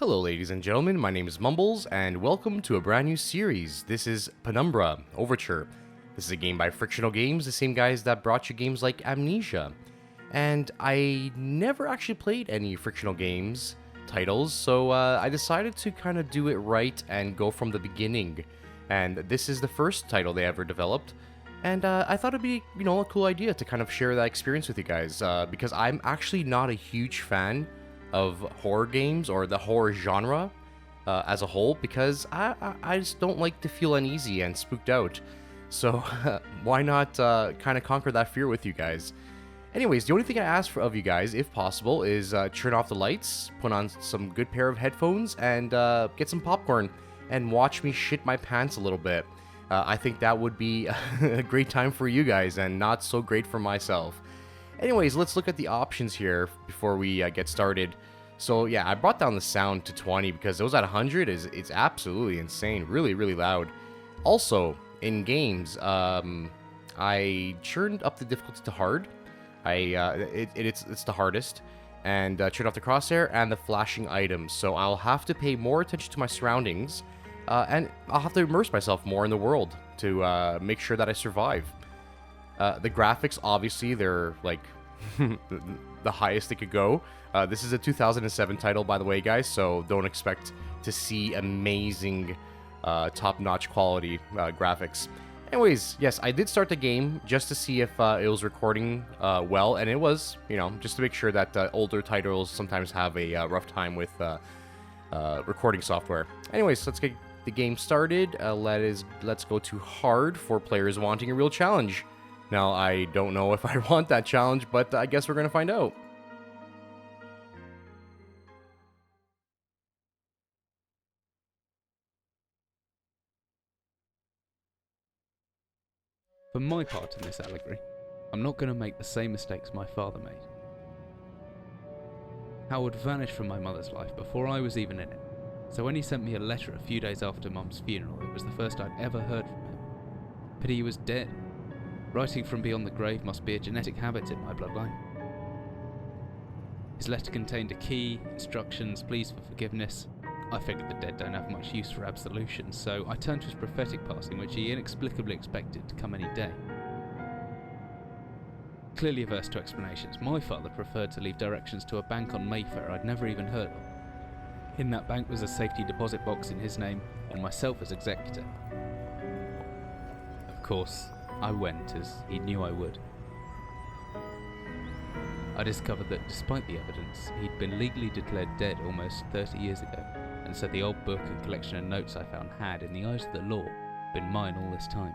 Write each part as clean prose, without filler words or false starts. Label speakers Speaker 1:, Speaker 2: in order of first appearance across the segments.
Speaker 1: Hello ladies and gentlemen, my name is Mumbles, and welcome to a brand new series. This is Penumbra, Overture. This is a game by Frictional Games, the same guys that brought you games like Amnesia. And I never actually played any Frictional Games titles, so I decided to kind of do it right and go from the beginning. And this is the first title they ever developed. And I thought it'd be, a cool idea to kind of share that experience with you guys, because I'm actually not a huge fan of horror games or the horror genre as a whole, because I just don't like to feel uneasy and spooked out. So why not kind of conquer that fear with you guys? Anyways, the only thing I ask of you guys, if possible, is turn off the lights, put on some good pair of headphones, and get some popcorn and watch me shit my pants a little bit. I think that would be a great time for you guys and not so great for myself. Anyways, let's look at the options here before we get started. So yeah, I brought down the sound to 20 because those at 100 it's absolutely insane, really, really loud. Also, in games, I turned up the difficulty to hard. It's the hardest, and turned off the crosshair and the flashing items. So I'll have to pay more attention to my surroundings, and I'll have to immerse myself more in the world to make sure that I survive. The graphics, obviously, they're like the highest they could go. This is a 2007 title, by the way, guys, so don't expect to see amazing, top-notch quality graphics. Anyways, yes, I did start the game just to see if it was recording well, and it was, just to make sure that older titles sometimes have a rough time with recording software. Anyways, let's get the game started. Let's go to hard for players wanting a real challenge. Now, I don't know if I want that challenge, but I guess we're going to find out.
Speaker 2: For my part in this allegory, I'm not going to make the same mistakes my father made. Howard vanished from my mother's life before I was even in it, so when he sent me a letter a few days after Mum's funeral, it was the first I'd ever heard from him. Pity he was dead. Writing from beyond the grave must be a genetic habit in my bloodline. His letter contained a key, instructions, pleas for forgiveness. I figured the dead don't have much use for absolution, so I turned to his prophetic passing, which he inexplicably expected to come any day. Clearly averse to explanations, my father preferred to leave directions to a bank on Mayfair I'd never even heard of. In that bank was a safety deposit box in his name, and myself as executor. Of course, I went, as he knew I would. I discovered that despite the evidence, he'd been legally declared dead almost 30 years ago, and so the old book and collection of notes I found had, in the eyes of the law, been mine all this time.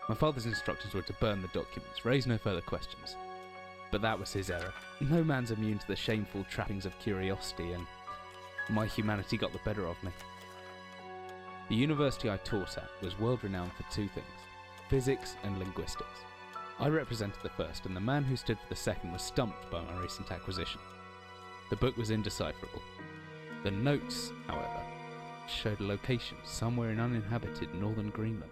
Speaker 2: My father's instructions were to burn the documents, raise no further questions. But that was his error. No man's immune to the shameful trappings of curiosity, and my humanity got the better of me. The university I taught at was world-renowned for two things: physics and linguistics. I represented the first, and the man who stood for the second was stumped by my recent acquisition. The book was indecipherable. The notes, however, showed a location somewhere in uninhabited northern Greenland.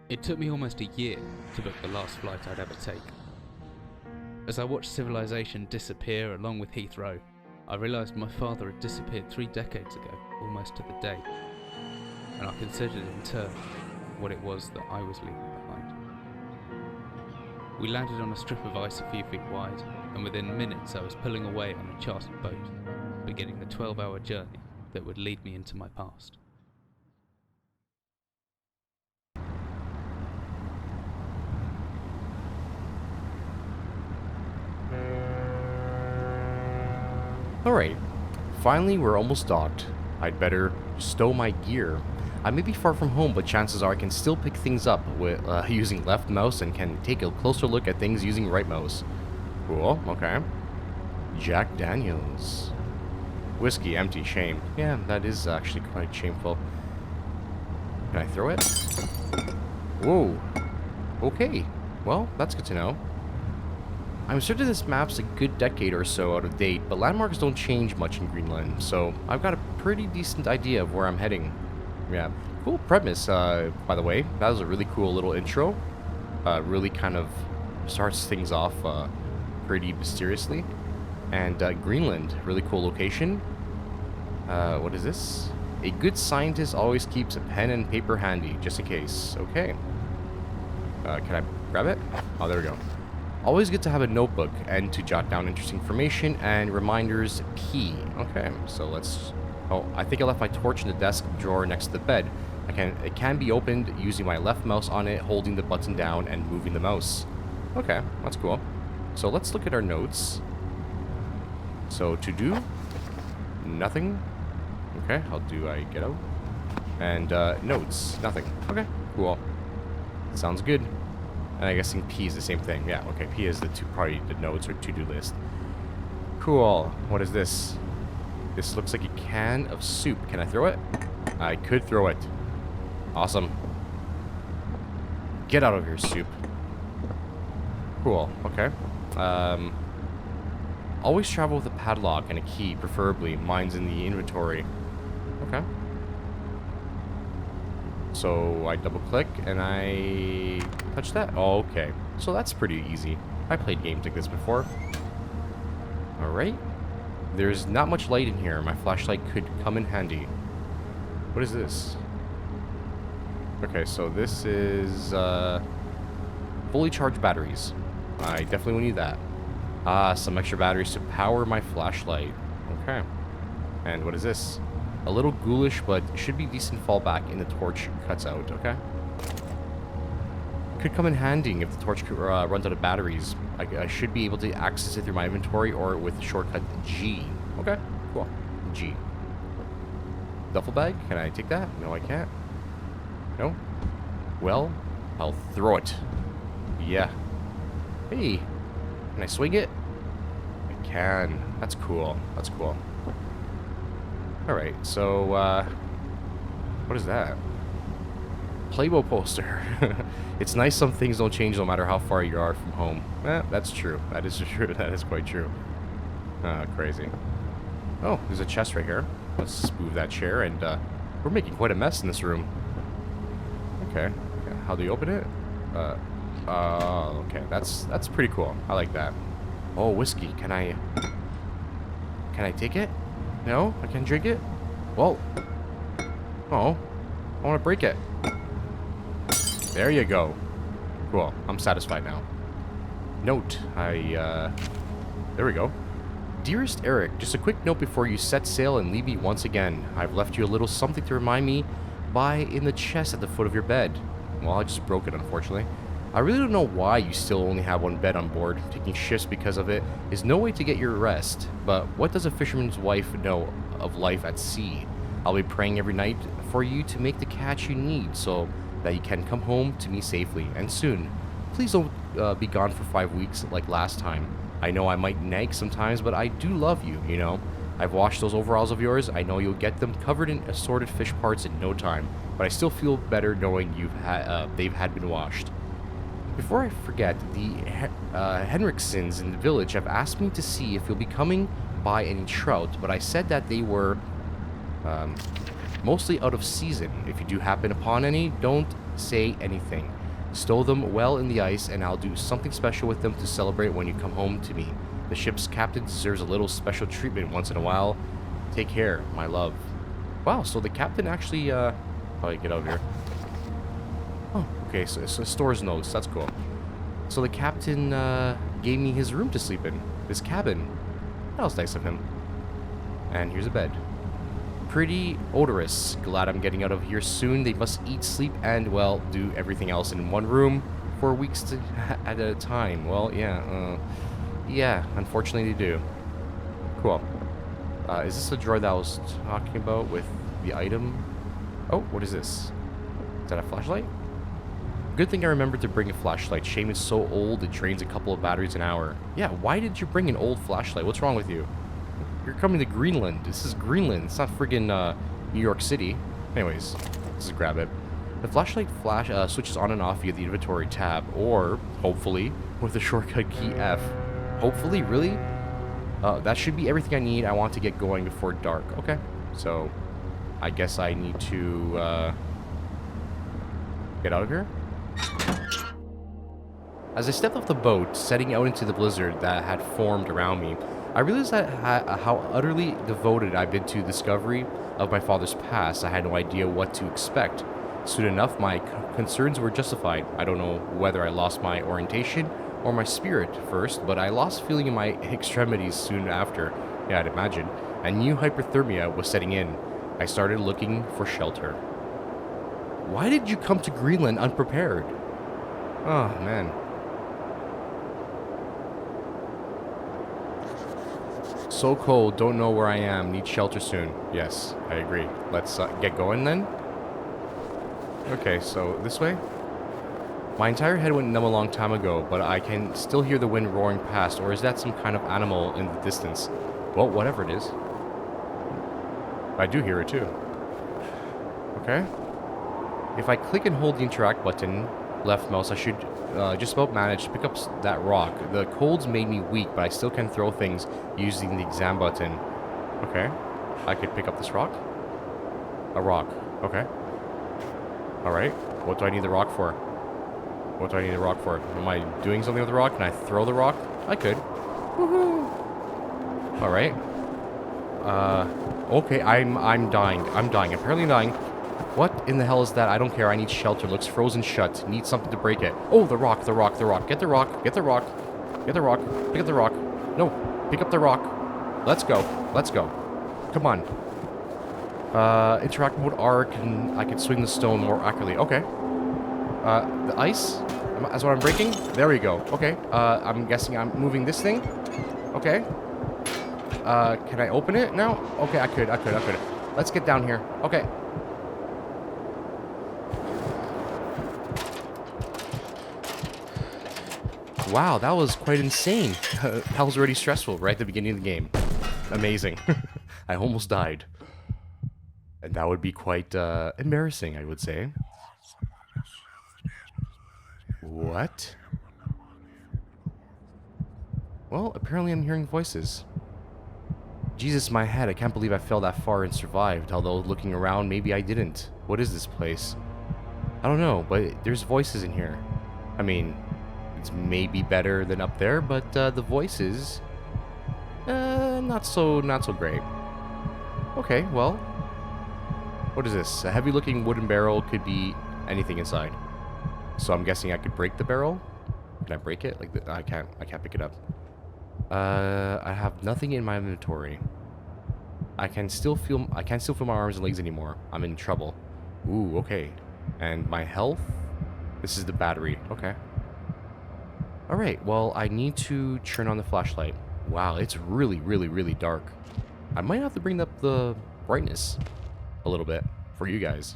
Speaker 2: It took me almost a year to book the last flight I'd ever take. As I watched civilization disappear along with Heathrow, I realised my father had disappeared 3 decades ago, almost to the day, and I considered in turn what it was that I was leaving behind. We landed on a strip of ice a few feet wide, and within minutes I was pulling away on a chartered boat, beginning the 12-hour journey that would lead me into my past.
Speaker 1: Alright, finally we're almost docked. I'd better stow my gear. I may be far from home, but chances are I can still pick things up with using left mouse and can take a closer look at things using right mouse. Cool, okay. Jack Daniels. Whiskey, empty, shame. Yeah, that is actually quite shameful. Can I throw it? Whoa. Okay, well, that's good to know. I'm certain this map's a good decade or so out of date, but landmarks don't change much in Greenland, so I've got a pretty decent idea of where I'm heading. Yeah, cool premise, by the way. That was a really cool little intro. Really kind of starts things off pretty mysteriously. And Greenland, really cool location. What is this? A good scientist always keeps a pen and paper handy, just in case. Okay. Can I grab it? Oh, there we go. Always good to have a notebook and to jot down interesting information and reminders key. Okay, so let's... Oh, I think I left my torch in the desk drawer next to the bed. It can be opened using my left mouse on it, holding the button down and moving the mouse. Okay, that's cool. So let's look at our notes. So to do, nothing. Okay, how do I get out? And notes, nothing. Okay, cool. Sounds good. And I guess P is the same thing. Yeah, okay, P is the the notes or to-do list. Cool. What is this? This looks like a can of soup. Can I throw it? I could throw it. Awesome. Get out of here, soup. Cool. Okay. Always travel with a padlock and a key, preferably. Mine's in the inventory. Okay. So I double click and I touch that. Oh, okay. So that's pretty easy. I played games like this before. Alright. There's not much light in here. My flashlight could come in handy. What is this? Okay, so this is fully charged batteries. I definitely will need that. Some extra batteries to power my flashlight. Okay. And what is this? A little ghoulish, but should be decent fallback in the torch cuts out. Okay. Could come in handy if the torch runs out of batteries. I should be able to access it through my inventory or with the shortcut G. Okay, cool. G. Duffel bag? Can I take that? No, I can't. No? Well, I'll throw it. Yeah. Hey, can I swing it? I can. That's cool. That's cool. Alright, so, what is that? Playboy poster. It's nice some things don't change no matter how far you are from home. That's true. That is true. That is quite true. Crazy. Oh, there's a chest right here. Let's move that chair, and we're making quite a mess in this room. Okay. How do you open it? Okay. That's pretty cool. I like that. Oh, whiskey. Can I take it? No? I can't drink it? Well. Oh. I want to break it. There you go. Cool. I'm satisfied now. Note. There we go. Dearest Eric, just a quick note before you set sail and leave me once again. I've left you a little something to remind me by in the chest at the foot of your bed. Well, I just broke it, unfortunately. I really don't know why you still only have one bed on board. Taking shifts because of it is no way to get your rest. But what does a fisherman's wife know of life at sea? I'll be praying every night for you to make the catch you need so that you can come home to me safely and soon. Please don't be gone for 5 weeks like last time. I know I might nag sometimes, but I do love you, you know. I've washed those overalls of yours. I know you'll get them covered in assorted fish parts in no time, but I still feel better knowing they've had been washed. Before I forget, the Henriksons in the village have asked me to see if you'll be coming by any trout, but I said that they were mostly out of season. If you do happen upon any, don't say anything. Stow them well in the ice, and I'll do something special with them to celebrate when you come home to me. The ship's captain deserves a little special treatment once in a while. Take care, my love. Wow, so the captain actually, how do I get out of here? Oh, okay, so stores notes, that's cool. So the captain, gave me his room to sleep in. His cabin. That was nice of him. And here's a bed. Pretty odorous. Glad I'm getting out of here soon. They must eat, sleep, and, well, do everything else in one room for weeks at a time. Well, yeah, unfortunately they do. Cool. Is this the drawer that I was talking about with the item? Oh, what is this? Is that a flashlight? Good thing I remembered to bring a flashlight. Shame it's so old it drains a couple of batteries an hour. Yeah, why did you bring an old flashlight? What's wrong with you? You're coming to Greenland. This is Greenland. It's not friggin' New York City. Anyways, let's just grab it. The flashlight switches on and off via the inventory tab, or, hopefully, with the shortcut key F. Hopefully, really? That should be everything I need. I want to get going before dark. Okay, so I guess I need to get out of here. As I stepped off the boat, setting out into the blizzard that had formed around me, I realized that how utterly devoted I've been to discovery of my father's past. I had no idea what to expect. Soon enough, my concerns were justified. I don't know whether I lost my orientation or my spirit first, but I lost feeling in my extremities soon after. Yeah, I'd imagine. And new hypothermia was setting in. I started looking for shelter. Why did you come to Greenland unprepared? Oh, man. So cold, don't know where I am, need shelter soon. Yes, I agree. Let's get going then. Okay, so this way? My entire head went numb a long time ago, but I can still hear the wind roaring past, or is that some kind of animal in the distance? Well, whatever it is. I do hear it too. Okay. If I click and hold the interact button, left mouse, I should just about manage to pick up that rock. The cold's made me weak, but I still can throw things using the exam button. Okay. I could pick up this rock. A rock. Okay. Alright. What do I need the rock for? What do I need the rock for? Am I doing something with the rock? Can I throw the rock? I could. Woohoo! Alright. Okay, I'm dying. I'm dying. Apparently I'm dying. What in the hell is that? I don't care. I need shelter. Looks frozen shut. Need something to break it. Oh, the rock, the rock, the rock. Get the rock. Get the rock. Get the rock. Pick up the rock. No. Pick up the rock. Let's go. Let's go. Come on. Interact mode R. I can swing the stone more accurately. Okay. The ice? That's what I'm breaking? There we go. Okay. I'm guessing I'm moving this thing. Okay. Can I open it now? Okay, I could. Let's get down here. Okay. Wow, that was quite insane. That was already stressful right at the beginning of the game. Amazing. I almost died. And that would be quite embarrassing, I would say. What? Well, apparently I'm hearing voices. Jesus, my head, I can't believe I fell that far and survived, although looking around, maybe I didn't. What is this place? I don't know, but there's voices in here. I mean, it's maybe better than up there, but the voices... not so great. Okay, well... What is this? A heavy-looking wooden barrel, could be anything inside. So I'm guessing I could break the barrel? Can I break it? Like, I can't pick it up. I have nothing in my inventory. I can't still feel my arms and legs anymore. I'm in trouble. Ooh, okay. And my health? This is the battery. Okay. Alright, well, I need to turn on the flashlight. Wow, it's really, really, really dark. I might have to bring up the brightness a little bit for you guys.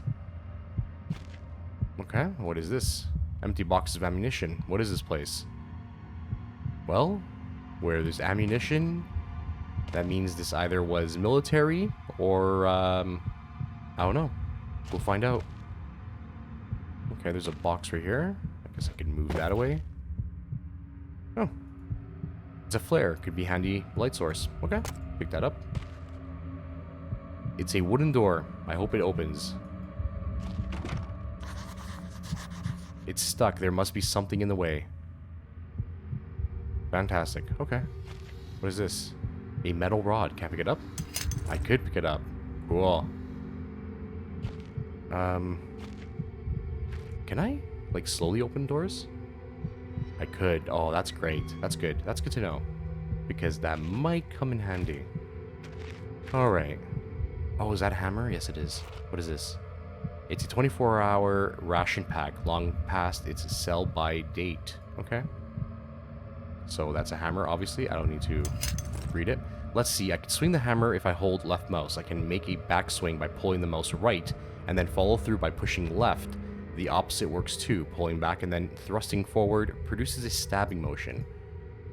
Speaker 1: Okay, what is this? Empty boxes of ammunition. What is this place? Well, where there's ammunition, that means this either was military or, I don't know. We'll find out. Okay, there's a box right here. I guess I can move that away. Oh. It's a flare. Could be handy light source. Okay, pick that up. It's a wooden door. I hope it opens. It's stuck. There must be something in the way. Fantastic. Okay. What is this? A metal rod. Can I pick it up? I could pick it up. Cool. Can I, like, slowly open doors? I could. Oh, that's great. That's good. That's good to know. Because that might come in handy. Alright. Oh, is that a hammer? Yes, it is. What is this? It's a 24-hour ration pack, long past its sell-by date. Okay. So that's a hammer, obviously. I don't need to read it. Let's see. I can swing the hammer if I hold left mouse. I can make a backswing by pulling the mouse right, and then follow through by pushing left. The opposite works too. Pulling back and then thrusting forward produces a stabbing motion.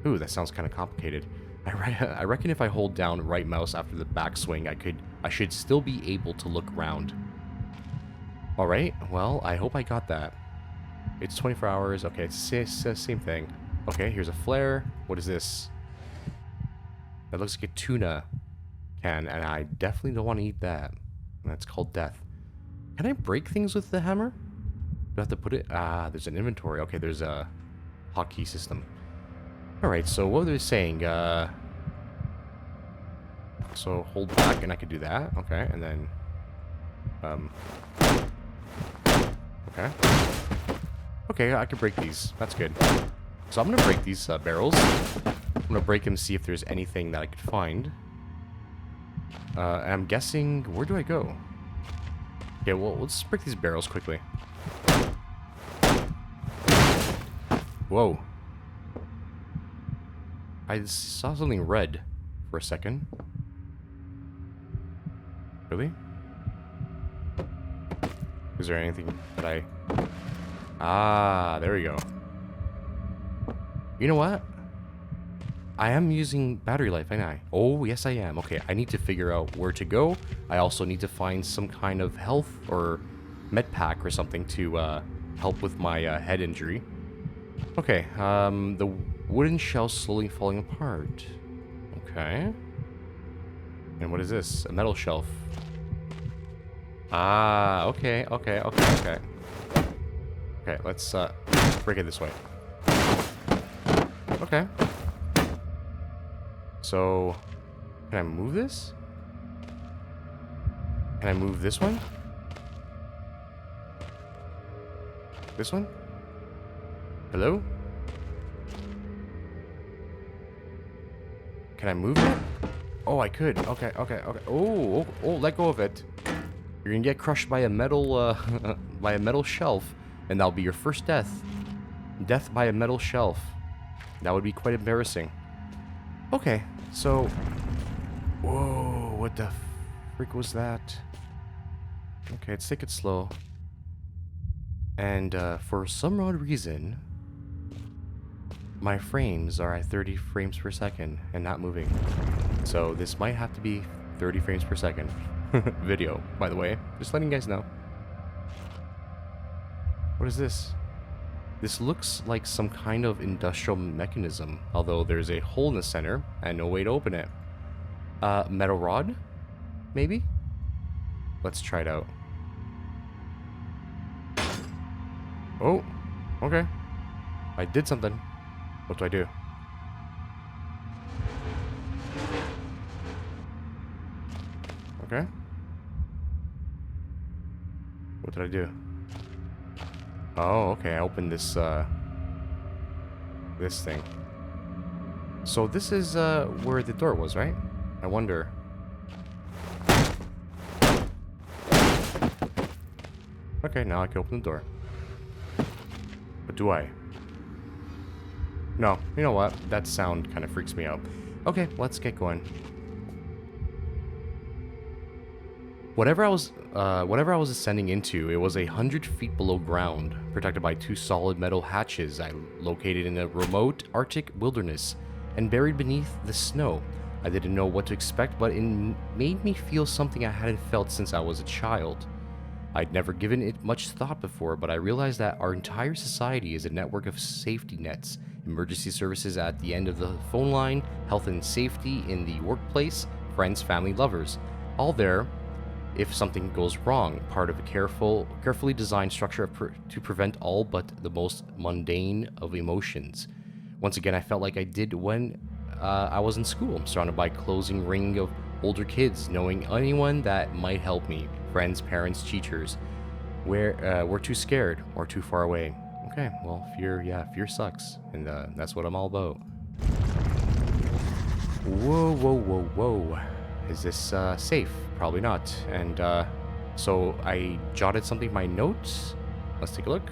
Speaker 1: Ooh, that sounds kind of complicated. I reckon if I hold down right mouse after the backswing, I should still be able to look around. Alright, well, I hope I got that. It's 24 hours. Okay, it's the same thing. Okay, here's a flare. What is this? That looks like a tuna can, and I definitely don't want to eat that. That's called death. Can I break things with the hammer? Do I have to put it? Ah, there's an inventory. Okay, there's a hotkey system. Alright, so what were they saying? So hold back and I could do that. Okay, and then... Okay. Okay, I can break these. That's good. So I'm gonna break these barrels. I'm gonna break them, see if there's anything that I could find. And I'm guessing... Where do I go? Okay, well, let's break these barrels quickly. Whoa. I saw something red for a second. Really? Is there anything that I... Ah, there we go. You know what? I am using battery life, ain't I? Oh, yes I am. Okay, I need to figure out where to go. I also need to find some kind of health or med pack or something to help with my head injury. Okay, the wooden shell slowly falling apart. Okay. And what is this? A metal shelf. Ah, okay. Okay, let's break it this way. Okay. So, can I move this? Can I move this one? This one? Hello? Can I move it? Oh, I could. Okay. Oh, let go of it. You're gonna get crushed by a metal, by a metal shelf, and that'll be your first death. Death by a metal shelf. That would be quite embarrassing. Okay, so... Whoa, what the frick was that? Okay, let's take it slow. And, for some odd reason... My frames are at 30 frames per second and not moving. So this might have to be 30 frames per second. Video, by the way. Just letting you guys know. What is this? This looks like some kind of industrial mechanism, although there's a hole in the center and no way to open it. Metal rod? Maybe? Let's try it out. Oh, okay. I did something. What do I do? Okay. What did I do? Oh, okay, I opened this, this thing. So this is, where the door was, right? I wonder. Okay, now I can open the door. But do I? No, you know what? That sound kind of freaks me out. Okay, let's get going. Whatever I was ascending into, it was 100 feet below ground, protected by 2 solid metal hatches. I located in a remote Arctic wilderness and buried beneath the snow. I didn't know what to expect, but it made me feel something I hadn't felt since I was a child. I'd never given it much thought before, but I realized that our entire society is a network of safety nets, emergency services at the end of the phone line, health and safety in the workplace, friends, family, lovers. All there if something goes wrong, part of a carefully designed structure to prevent all but the most mundane of emotions. Once again, I felt like I did when I was in school, surrounded by a closing ring of older kids, knowing anyone that might help me. Friends, parents, teachers. We're too scared or too far away. Okay, well, fear sucks, and that's what I'm all about. Whoa. Is this safe? Probably not. And so I jotted something in my notes. Let's take a look.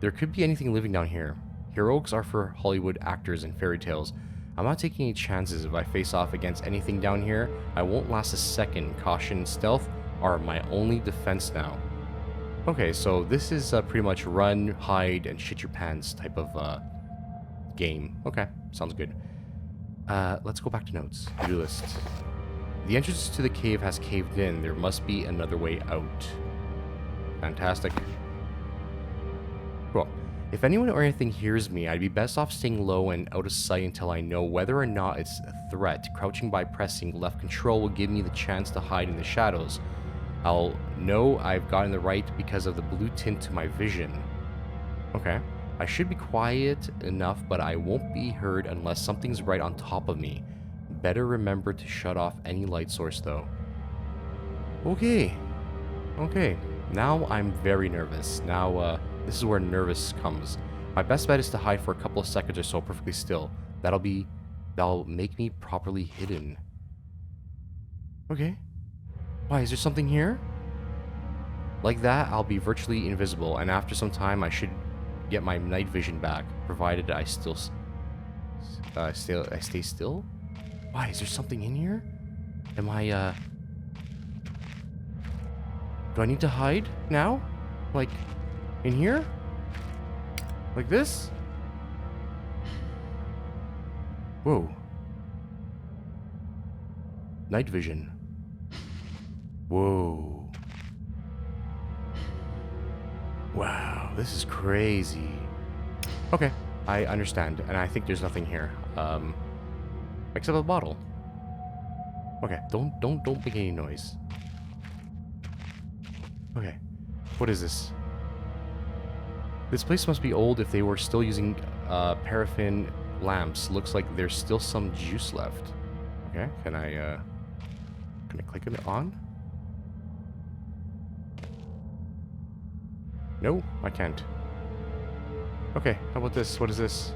Speaker 1: There could be anything living down here. Heroics are for Hollywood actors and fairy tales. I'm not taking any chances. If I face off against anything down here, I won't last a second. Caution and stealth are my only defense now. Okay, so this is pretty much run, hide, and shit your pants type of game. Okay, sounds good. Let's go back to notes. To-do list. The entrance to the cave has caved in. There must be another way out. Fantastic. Cool. If anyone or anything hears me, I'd be best off staying low and out of sight until I know whether or not it's a threat. Crouching by pressing left control will give me the chance to hide in the shadows. I'll know I've gotten the right because of the blue tint to my vision. Okay. I should be quiet enough, but I won't be heard unless something's right on top of me. Better remember to shut off any light source, though. Okay. Okay. Now I'm very nervous. Now, this is where nervous comes. My best bet is to hide for a couple of seconds or so perfectly still. That'll make me properly hidden. Okay. Why, is there something here? Like that, I'll be virtually invisible, and after some time, I should get my night vision back, provided I stay still. Why, is there something in here? Am I, do I need to hide now? Like, in here? Like this? Whoa. Night vision. Whoa. Wow, this is crazy. Okay, I understand, and I think there's nothing here. Except a bottle. Okay, don't make any noise. Okay, what is this? This place must be old if they were still using paraffin lamps. Looks like there's still some juice left. Okay, can I click it on? No, I can't. Okay, how about this? What is this?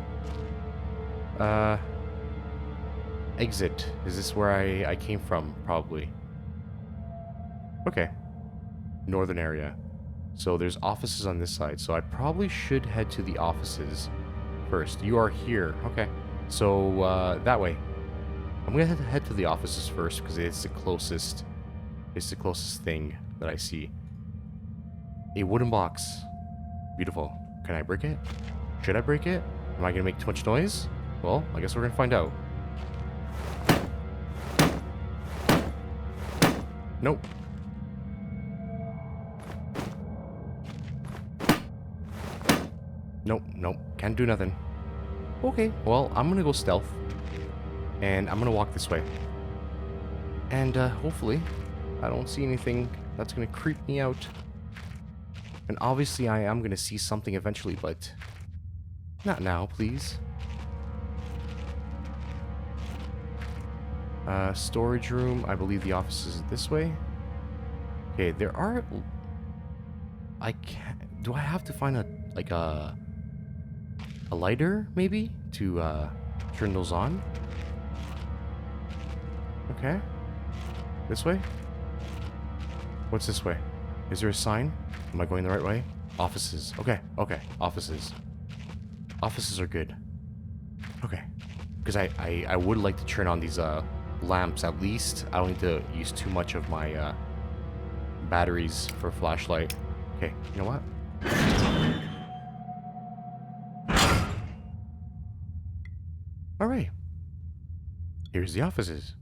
Speaker 1: Exit. Is this where I came from? Probably. Okay. Northern area. So there's offices on this side. So I probably should head to the offices first. You are here. Okay. So, that way. I'm gonna head to the offices first because it's the closest thing that I see. A wooden box. Beautiful. Can I break it? Should I break it? Am I gonna make too much noise? Well, I guess we're gonna find out. Nope. Nope. Can't do nothing. Okay, well, I'm gonna go stealth. And I'm gonna walk this way. And, hopefully, I don't see anything that's gonna creep me out. And obviously I am gonna see something eventually, but not now, please. Storage room. I believe the office is this way. Okay, there are... I can't... Do I have to find a lighter, maybe? To, turn those on? Okay. This way? What's this way? Is there a sign? Am I going the right way? Offices. Okay. Offices. Offices are good. Okay. Because I would like to turn on these lamps at least. I don't need to use too much of my batteries for a flashlight. Okay, you know what? Alright. Here's the offices.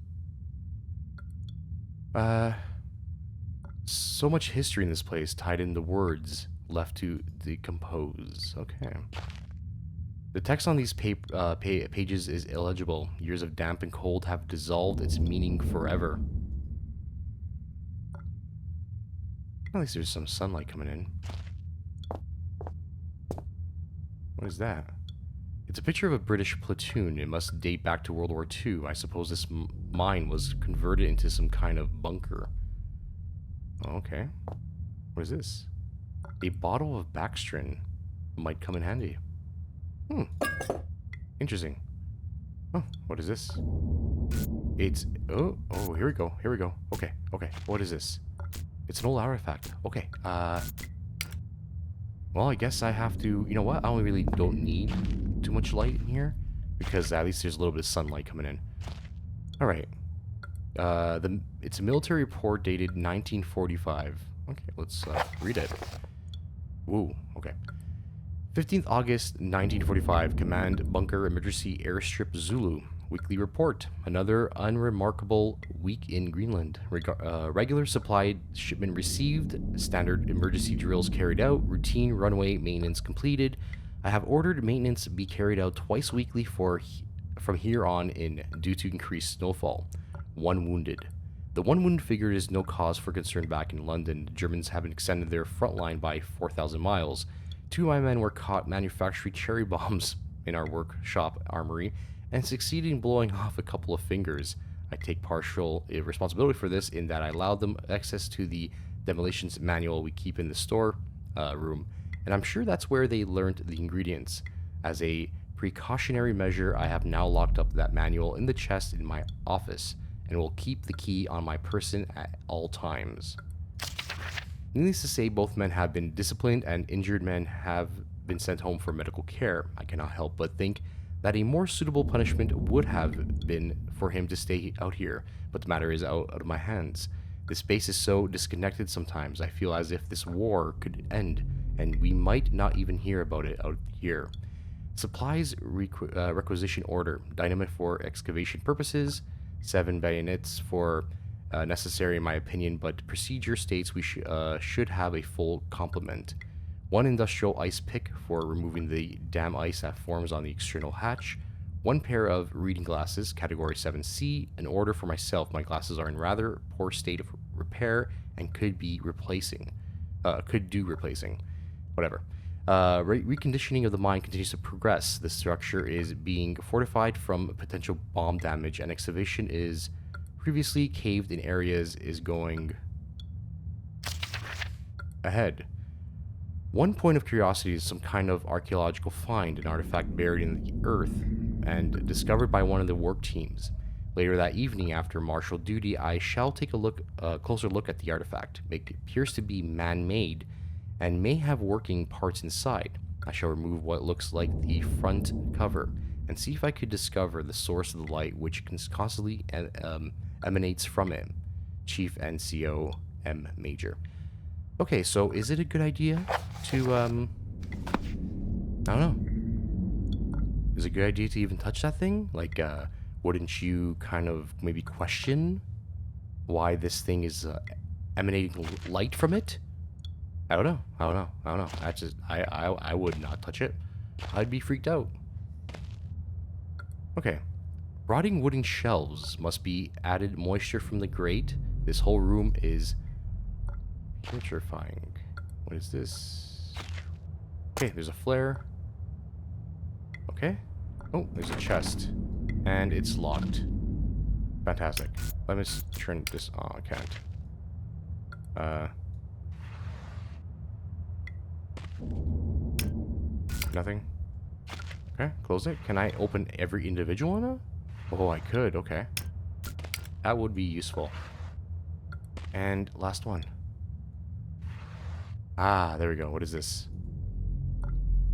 Speaker 1: So much history in this place, tied in the words left to decompose. Okay. The text on these pages is illegible. Years of damp and cold have dissolved its meaning forever. At least there's some sunlight coming in. What is that? It's a picture of a British platoon. It must date back to World War II. I suppose this mine was converted into some kind of bunker. Okay. What is this? A bottle of Baxtrin might come in handy. Interesting. Oh, what is this? It's... Oh, here we go. Okay. What is this? It's an old artifact. Okay. Well, I guess I have to... You know what? I really don't need too much light in here. Because at least there's a little bit of sunlight coming in. Alright. It's a military report dated 1945. Okay, let's read it. Ooh, okay. 15th August 1945, Command Bunker Emergency Airstrip Zulu. Weekly report. Another unremarkable week in Greenland. Regular supply shipment received. Standard emergency drills carried out. Routine runway maintenance completed. I have ordered maintenance be carried out twice weekly from here on in due to increased snowfall. 1 wounded. The 1 wounded figure is no cause for concern back in London. The Germans have extended their front line by 4,000 miles. Two of my men were caught manufacturing cherry bombs in our workshop armory and succeeded in blowing off a couple of fingers. I take partial responsibility for this in that I allowed them access to the demolitions manual we keep in the store room, and I'm sure that's where they learned the ingredients. As a precautionary measure, I have now locked up that manual in the chest in my office and will keep the key on my person at all times. Needless to say, both men have been disciplined and injured men have been sent home for medical care. I cannot help but think that a more suitable punishment would have been for him to stay out here, but the matter is out of my hands. This space is so disconnected sometimes, I feel as if this war could end, and we might not even hear about it out here. Supplies requisition order, dynamite for excavation purposes, 7 bayonets for necessary in my opinion, but procedure states we should have a full complement. 1 industrial ice pick for removing the damn ice that forms on the external hatch. 1 pair of reading glasses, category 7C, an order for myself. My glasses are in rather poor state of repair and could do replacing. Whatever. Reconditioning of the mine continues to progress. The structure is being fortified from potential bomb damage, and excavation is previously caved in areas is going ahead. 1 point of curiosity is some kind of archaeological find, an artifact buried in the earth and discovered by one of the work teams. Later that evening, after martial duty, I shall take a closer look at the artifact. It appears to be man-made and may have working parts inside. I shall remove what looks like the front cover and see if I could discover the source of the light which constantly emanates from it. Chief NCO M. Major. Okay, so is it a good idea to, I don't know. Is it a good idea to even touch that thing? Like, wouldn't you kind of maybe question why this thing is emanating light from it? I don't know. That's just, I would not touch it. I'd be freaked out. Okay. Rotting wooden shelves must be added moisture from the grate. This whole room is putrefying. What is this? Okay, there's a flare. Okay. Oh, there's a chest. And it's locked. Fantastic. Let me turn this on. I can't. Nothing. Okay, close it. Can I open every individual now? Oh, I could. Okay. That would be useful. And last one. Ah, there we go. What is this?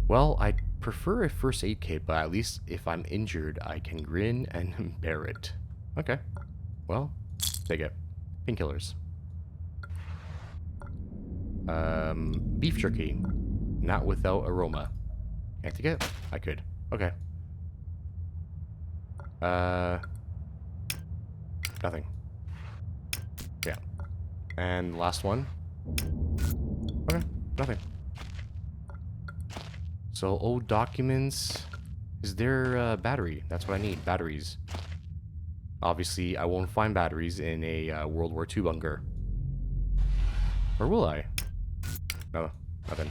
Speaker 1: Well, I'd prefer a first aid kit, but at least if I'm injured, I can grin and bear it. Okay. Well, take it. Painkillers. Beef jerky. Not without aroma. Can't take it? I could. Okay. Nothing. Yeah. And last one. Okay, nothing. So, old documents. Is there a battery? That's what I need. Batteries. Obviously, I won't find batteries in a World War II bunker. Or will I? No, nothing.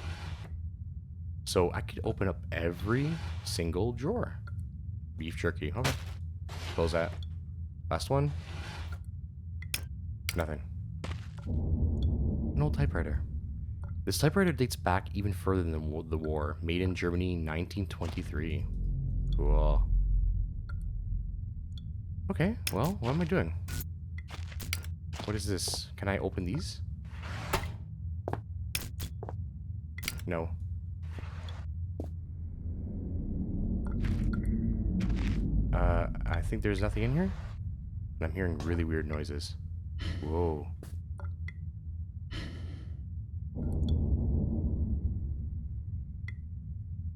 Speaker 1: So, I could open up every single drawer. Beef jerky. Okay. Close that. Last one. Nothing. An old typewriter. This typewriter dates back even further than the war. Made in Germany in 1923. Cool. Okay, well, what am I doing? What is this? Can I open these? No. I think there's nothing in here. And I'm hearing really weird noises. Whoa.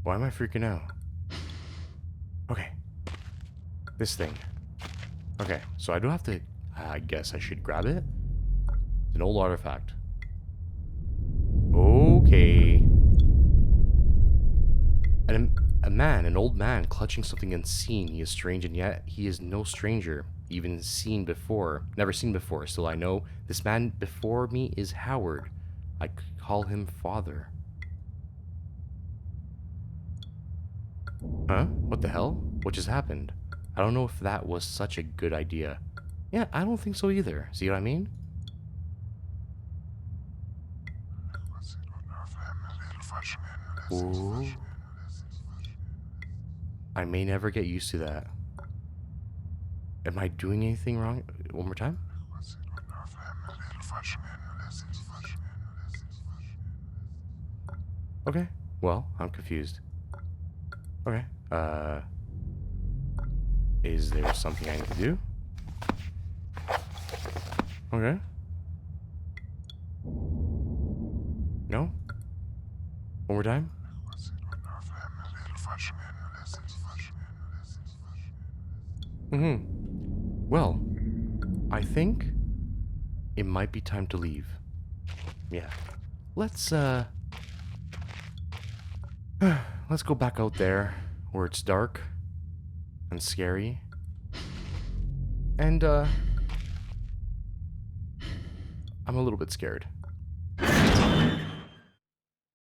Speaker 1: Why am I freaking out? Okay. This thing. Okay, so I don't have to... I guess I should grab it? It's an old artifact. Okay. An old man, clutching something unseen. He is strange, and yet he is no stranger. Never seen before. Still, I know this man before me is Howard. I call him father. Huh? What the hell? What just happened? I don't know if that was such a good idea. Yeah, I don't think so either. See what I mean? Ooh. I may never get used to that. Am I doing anything wrong? One more time? Okay. Well, I'm confused. Okay. Is there something I need to do? Okay. No? One more time? Mm-hmm. Well, I think it might be time to leave. Yeah. Let's let's go back out there where it's dark and scary. And I'm a little bit scared.